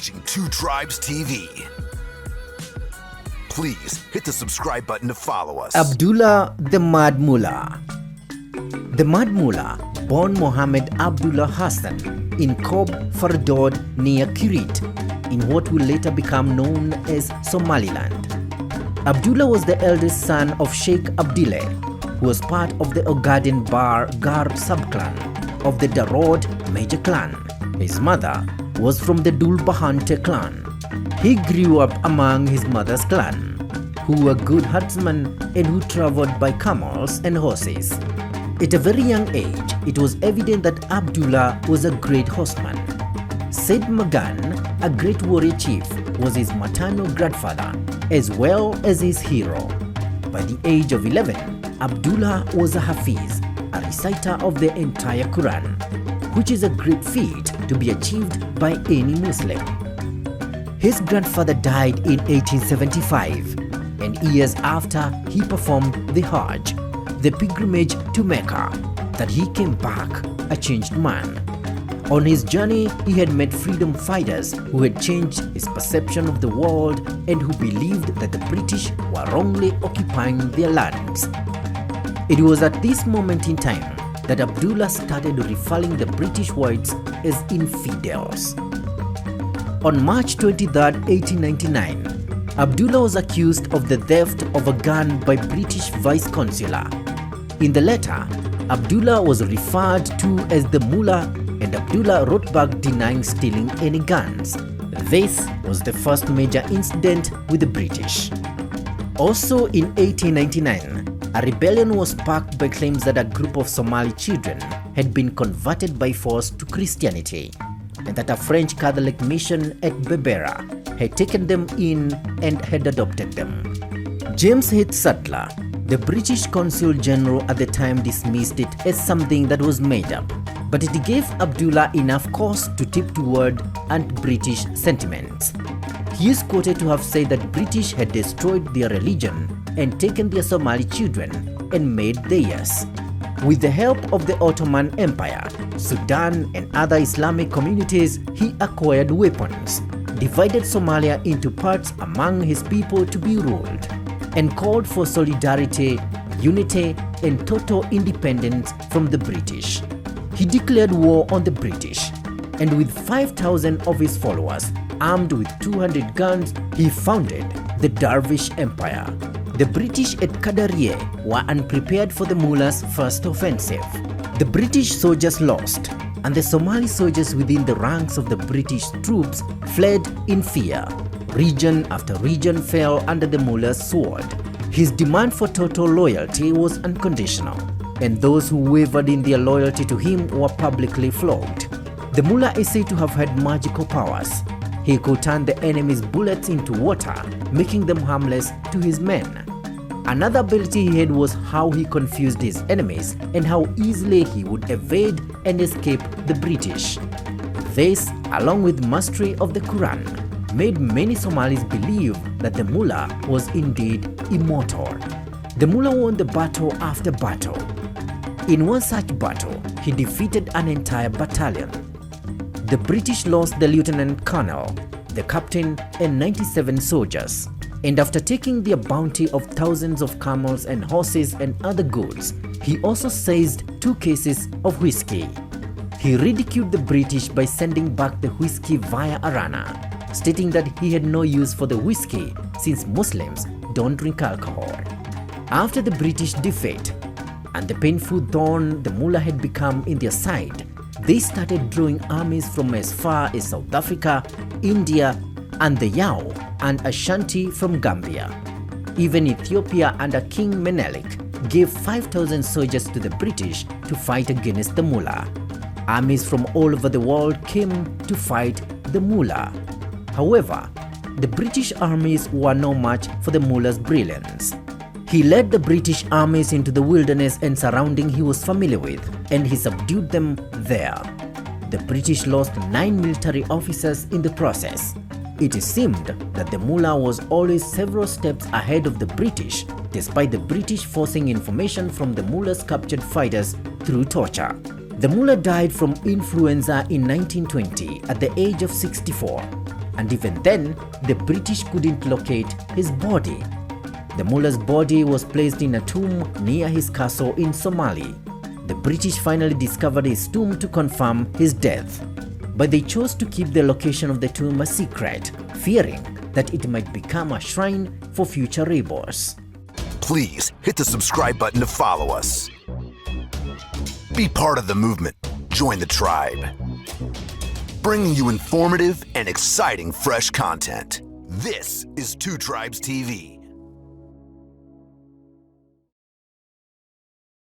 watching Two Tribes TV. Please hit the subscribe button to follow us. Abdulla the Mad Mullah. The Mad Mullah, born Mohammed Abdullah Hassan in Kob Fardod near Kirit, in what will later become known as Somaliland. Abdullah was the eldest son of Sheikh Abdullah, who was part of the Ogaden Bar Gar subclan of the Darod major clan. His mother was from the Dulbahante clan. He grew up among his mother's clan, who were good herdsmen and who traveled by camels and horses. At a very young age, it was evident that Abdullah was a great horseman. Said Magan, a great warrior chief, was his maternal grandfather as well as his hero. By the age of 11, Abdullah was a Hafiz, a reciter of the entire Quran, which is a great feat to be achieved by any Muslim. His grandfather died in 1875, and years after he performed the Hajj, the pilgrimage to Mecca, that he came back a changed man. On his journey, he had met freedom fighters who had changed his perception of the world and who believed that the British were wrongly occupying their lands. It was at this moment in time that Abdullah started referring the British whites as infidels. On March 23, 1899, Abdullah was accused of the theft of a gun by British vice-consular. In the letter, Abdullah was referred to as the Mullah, and Abdullah wrote back denying stealing any guns. This was the first major incident with the British. Also in 1899, a rebellion was sparked by claims that a group of Somali children had been converted by force to Christianity, and that a French Catholic mission at Berbera had taken them in and had adopted them. James Heath Sutler, the British Consul General at the time, dismissed it as something that was made up, but it gave Abdullah enough cause to tip toward anti-British sentiments. He is quoted to have said that British had destroyed their religion and taken their Somali children and made theirs. With the help of the Ottoman Empire, Sudan and other Islamic communities, he acquired weapons, divided Somalia into parts among his people to be ruled, and called for solidarity, unity, and total independence from the British. He declared war on the British, and with 5,000 of his followers, armed with 200 guns, he founded the Dervish Empire. The British at Kadarie were unprepared for the Mullah's first offensive. The British soldiers lost, and the Somali soldiers within the ranks of the British troops fled in fear. Region after region fell under the Mullah's sword. His demand for total loyalty was unconditional, and those who wavered in their loyalty to him were publicly flogged. The Mullah is said to have had magical powers. He could turn the enemy's bullets into water, making them harmless to his men. Another ability he had was how he confused his enemies and how easily he would evade and escape the British. This, along with mastery of the Quran, made many Somalis believe that the Mullah was indeed immortal. The Mullah won the battle after battle. In one such battle, he defeated an entire battalion. The British lost the lieutenant colonel, the captain, and 97 soldiers. And after taking their bounty of thousands of camels and horses and other goods, he also seized 2 cases of whiskey. He ridiculed the British by sending back the whiskey via Arana, stating that he had no use for the whiskey since Muslims don't drink alcohol. After the British defeat and the painful thorn the Mullah had become in their side, they started drawing armies from as far as South Africa, India, and the Yao and Ashanti from Gambia. Even Ethiopia under King Menelik gave 5,000 soldiers to the British to fight against the Mullah. Armies from all over the world came to fight the Mullah. However, the British armies were no match for the Mullah's brilliance. He led the British armies into the wilderness and surrounding he was familiar with, and he subdued them there. The British lost 9 military officers in the process. It seemed that the Mullah was always several steps ahead of the British, despite the British forcing information from the Mullah's captured fighters through torture. The Mullah died from influenza in 1920 at the age of 64. and even then, the British couldn't locate his body. The mullah's body was placed in a tomb near his castle in Somali. The British finally discovered his tomb to confirm his death, but they chose to keep the location of the tomb a secret, fearing that it might become a shrine for future rebels. Please hit the subscribe button to follow us. Be part of the movement. Join the tribe. Bringing you informative and exciting fresh content. This is Two Tribes TV.